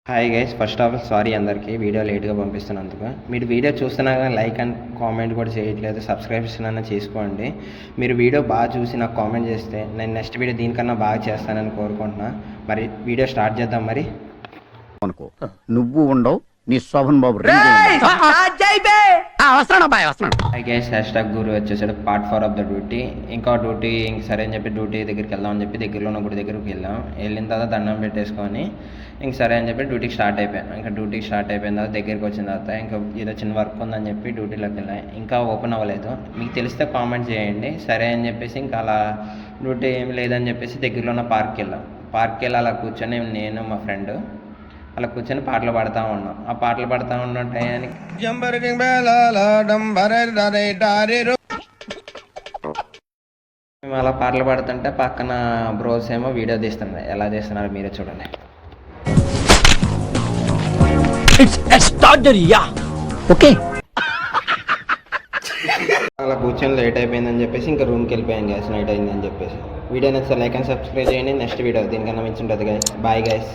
Hi guys, first of all sorry అందరికీ video లేట్గా పంపిస్తున్నందుకు. మీరు వీడియో చూస్తున్నా కానీ లైక్ అండ్ కామెంట్ కూడా చేయట్లేదు. సబ్స్క్రిప్షన్ అన్న చేసుకోండి. మీరు వీడియో బాగా చూసి నాకు కామెంట్ చేస్తే నేను నెక్స్ట్ వీడియో దీనికన్నా బాగా చేస్తానని కోరుకుంటున్నా. మరి వీడియో స్టార్ట్ చేద్దాం. మరి అనుకో నువ్వు ఉండవు నీ శోభన్ బాబు హై గైస్, #గురు వచ్చేసాడు. Part 4 of the duty. ఇంకా డ్యూటీ సరే అని చెప్పి డ్యూటీ దగ్గరికి వెళ్దామని చెప్పి దగ్గరలో ఉన్న గుడి దగ్గరికి వెళ్ళాం. వెళ్ళిన తర్వాత దండం పెట్టేసుకొని ఇంక సరే అని చెప్పి డ్యూటీకి స్టార్ట్ అయిపోయాం. ఇంకా డ్యూటీకి స్టార్ట్ అయిపోయిన తర్వాత దగ్గరికి వచ్చిన తర్వాత ఇంకా ఏదో చిన్న వర్క్ ఉందని చెప్పి డ్యూటీలోకి వెళ్ళాం. ఇంకా ఓపెన్ అవ్వలేదు. మీకు తెలిస్తే కామెంట్ చేయండి. సరే అని చెప్పేసి ఇంకా అలా డ్యూటీ ఏం లేదని చెప్పేసి దగ్గరలో ఉన్న పార్క్కి వెళ్ళి అలా కూర్చొని నేను మా ఫ్రెండ్ అలా కూర్చొని పాటలు పాడుతూ ఉన్నాం. ఆ పాటలు పాడుతూ ఉన్న టయానికి మేము అలా పాటలు పాడుతుంటే పక్కన బ్రోస్ ఏమో వీడియో తీస్తున్నారు. ఎలా తీస్తున్నారు మీరే చూడండి. అలా కూర్చొని లేట్ అయిపోయిందని చెప్పేసి ఇంకా రూమ్కి వెళ్ళిపోయాం. గ్యాస్ నైట్ అయిందని చెప్పేసి. వీడియో నచ్చితే లైక్ అండ్ సబ్స్క్రైబ్ చేయండి. నెక్స్ట్ వీడియో దీనికన్నా మించి ఉంటుంది గైస్. Bye guys.